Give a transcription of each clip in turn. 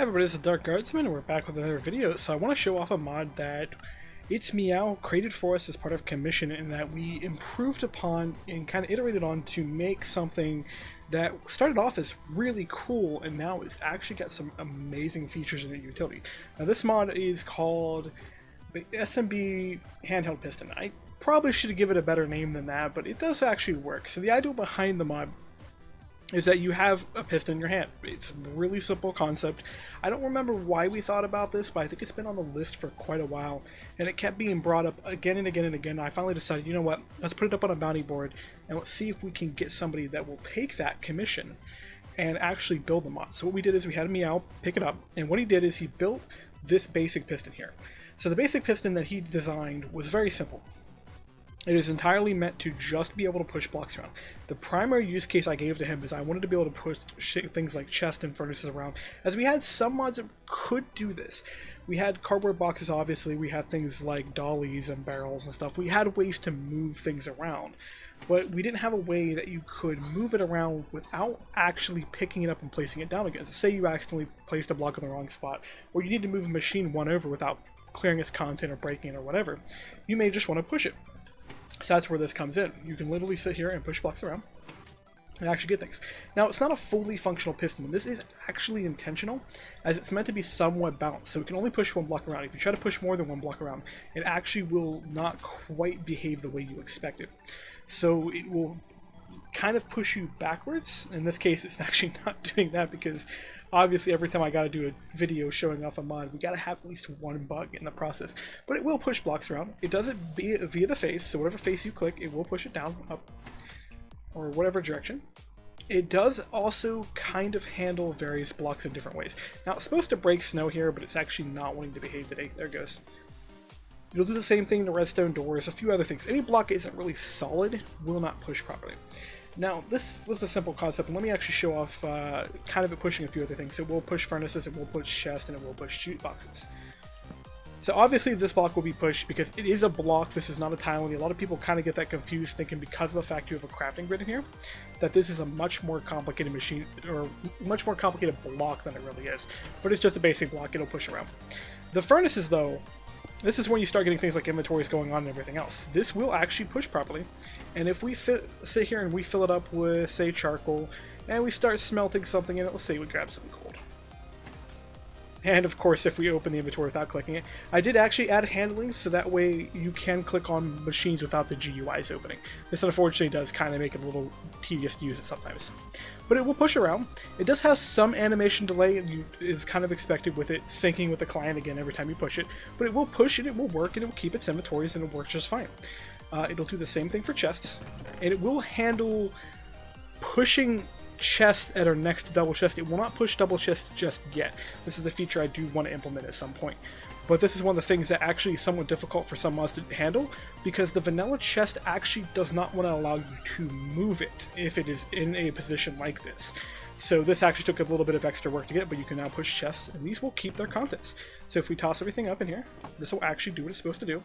Hey everybody, this is Dark Guardsman and we're back with another video. So I want to show off a mod that It's Meow created for us as part of commission, and that we improved upon and kind of iterated on to make something that started off as really cool and now it's actually got some amazing features in the utility. Now this mod is called the SMB Handheld Piston. I probably should give it a better name than that, but it does actually work. So the idea behind the mod is that you have a piston in your hand. It's a really simple concept. I don't remember why we thought about this, but I think it's been on the list for quite a while, and it kept being brought up again and again and again. I finally decided, you know what, let's put it up on a bounty board, and let's see if we can get somebody that will take that commission and actually build the mod. So what we did is we had Meow pick it up, and what he did is he built this basic piston here. So the basic piston that he designed was very simple. It is entirely meant to just be able to push blocks around. The primary use case I gave to him is I wanted to be able to push things like chests and furnaces around, as we had some mods that could do this. We had cardboard boxes, obviously, we had things like dollies and barrels and stuff. We had ways to move things around, but we didn't have a way that you could move it around without actually picking it up and placing it down again. So say you accidentally placed a block in the wrong spot, or you need to move a machine one over without clearing its content or breaking it or whatever, you may just want to push it. So that's where this comes in. You can literally sit here and push blocks around and actually get things. Now, it's not a fully functional piston, and this is actually intentional, as it's meant to be somewhat balanced, so it can only push one block around. If you try to push more than one block around, it actually will not quite behave the way you expect it. So it will kind of push you backwards. In this case, it's actually not doing that, because obviously every time I gotta do a video showing off a mod, we gotta have at least one bug in the process. But it will push blocks around. It does it via the face, so whatever face you click, it will push it down, up, or whatever direction. It does also kind of handle various blocks in different ways. Now, it's supposed to break snow here, but it's actually not wanting to behave today. There it goes. You'll do the same thing to redstone doors, a few other things. Any block that isn't really solid will not push properly. Now, this was a simple concept, and let me actually show off kind of it pushing a few other things. It will push furnaces, it will push chests, and it will push jute boxes. So obviously this block will be pushed because it is a block, this is not a tile. A lot of people kind of get that confused, thinking because of the fact you have a crafting grid in here, that this is a much more complicated machine, or much more complicated block than it really is. But it's just a basic block, it'll push around. The furnaces, though, this is when you start getting things like inventories going on and everything else. This will actually push properly, and if we sit here and we fill it up with, say, charcoal, and we start smelting something in it, let's say we grab something cold. And of course, if we open the inventory without clicking it, I did actually add handling, so that way you can click on machines without the GUIs opening. This unfortunately does kind of make it a little tedious to use it sometimes. But it will push around. It does have some animation delay, and is kind of expected with it syncing with the client again every time you push it. But it will push it, it will work, and it will keep its inventories, and it works just fine. It'll do the same thing for chests, and it will handle pushing chests that are next to double chest. It will not push double chest just yet. This is a feature I do want to implement at some point. But this is one of the things that actually is somewhat difficult for some mods to handle, because the vanilla chest actually does not want to allow you to move it if it is in a position like this. So this actually took a little bit of extra work to get, but you can now push chests, and these will keep their contents. So if we toss everything up in here, this will actually do what it's supposed to do.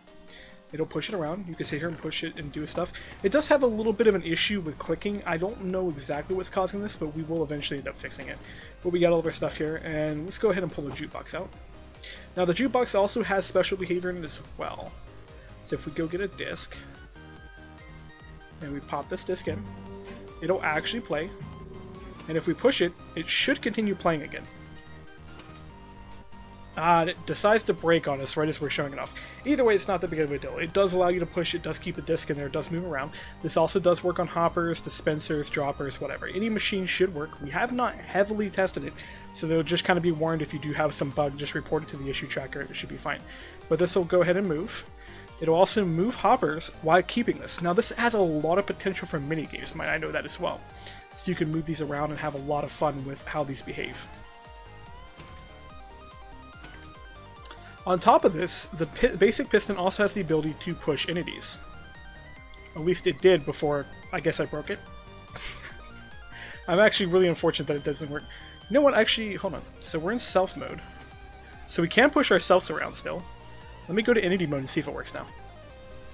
It'll push it around. You can sit here and push it and do stuff. It does have a little bit of an issue with clicking. I don't know exactly what's causing this, but we will eventually end up fixing it. But we got all of our stuff here, and let's go ahead and pull the jukebox out. Now the jukebox also has special behavior in it as well. So if we go get a disc, and we pop this disc in, it'll actually play. And if we push it, it should continue playing again. It decides to break on us right as we're showing it off. Either way, it's not that big of a deal. It does allow you to push, it does keep a disc in there, it does move around. This also does work on hoppers, dispensers, droppers, whatever. Any machine should work. We have not heavily tested it, so they'll just kind of be warned if you do have some bug, just report it to the issue tracker, it should be fine. But this will go ahead and move. It'll also move hoppers while keeping this. Now this has a lot of potential for mini-games, might I know that as well. So you can move these around and have a lot of fun with how these behave. On top of this, the basic piston also has the ability to push entities. At least it did before, I guess I broke it. I'm actually really unfortunate that it doesn't work. You know what, actually, hold on. So we're in self mode. So we can push ourselves around still. Let me go to entity mode and see if it works now.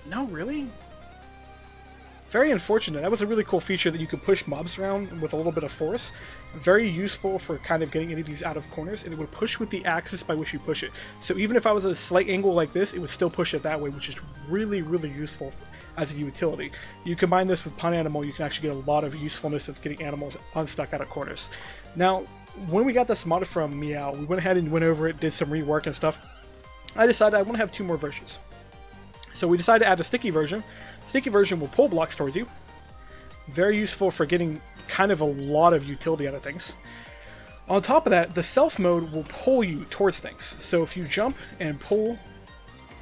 No, really? Very unfortunate. That was a really cool feature that you could push mobs around with a little bit of force. Very useful for kind of getting enemies out of corners, and it would push with the axis by which you push it. So even if I was at a slight angle like this, it would still push it that way, which is really, really useful as a utility. You combine this with Pun Animal, you can actually get a lot of usefulness of getting animals unstuck out of corners. Now, when we got this mod from Meow, we went ahead and went over it, did some rework and stuff. I decided I want to have 2 more versions. So we decided to add a sticky version. Sticky version will pull blocks towards you. Very useful for getting kind of a lot of utility out of things. On top of that, the self mode will pull you towards things. So if you jump and pull,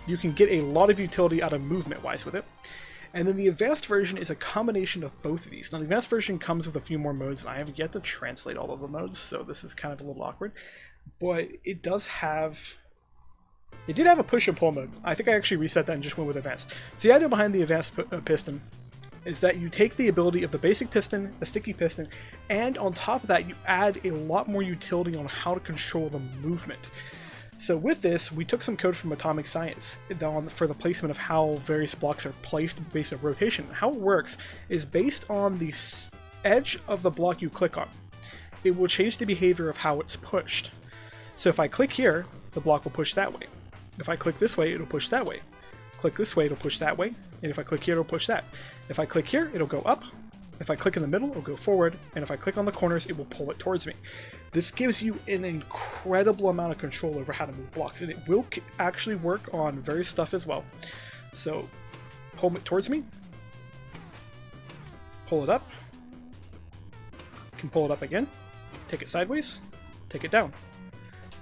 you can get a lot of utility out of movement-wise with it. And then the advanced version is a combination of both of these. Now the advanced version comes with a few more modes, and I have yet to translate all of the modes, so this is kind of a little awkward. But it does have... It did have a push and pull mode. I think I actually reset that and just went with advanced. So the idea behind the advanced piston is that you take the ability of the basic piston, the sticky piston, and on top of that you add a lot more utility on how to control the movement. So with this, we took some code from Atomic Science for the placement of how various blocks are placed based on rotation. How it works is based on the edge of the block you click on. It will change the behavior of how it's pushed. So if I click here, the block will push that way. If I click this way, it'll push that way. Click this way, it'll push that way. And if I click here, it'll push that. If I click here, it'll go up. If I click in the middle, it'll go forward. And if I click on the corners, it will pull it towards me. This gives you an incredible amount of control over how to move blocks. And it will actually work on various stuff as well. So, pull it towards me. Pull it up. Can pull it up again. Take it sideways. Take it down.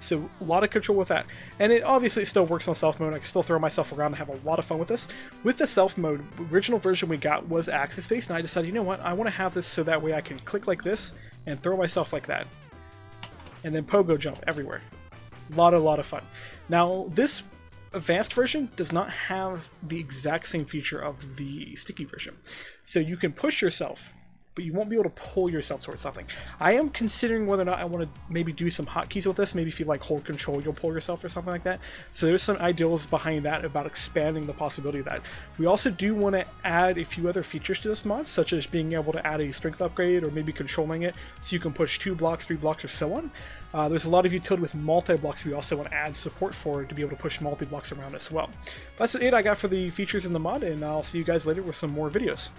So a lot of control with that. And it obviously still works on self mode. I can still throw myself around and have a lot of fun with this. With the self mode, the original version we got was axis based, and I decided, you know what, I want to have this so that way I can click like this and throw myself like that. And then pogo jump everywhere. A lot of fun. Now this advanced version does not have the exact same feature of the sticky version. So you can push yourself, but you won't be able to pull yourself towards something. I am considering whether or not I want to maybe do some hotkeys with this. Maybe if you like hold control, you'll pull yourself or something like that. So there's some ideals behind that about expanding the possibility of that. We also do want to add a few other features to this mod, such as being able to add a strength upgrade or maybe controlling it so you can push 2 blocks, 3 blocks, or so on. There's a lot of utility with multi-blocks we also want to add support for to be able to push multi-blocks around as well. That's it I got for the features in the mod, and I'll see you guys later with some more videos.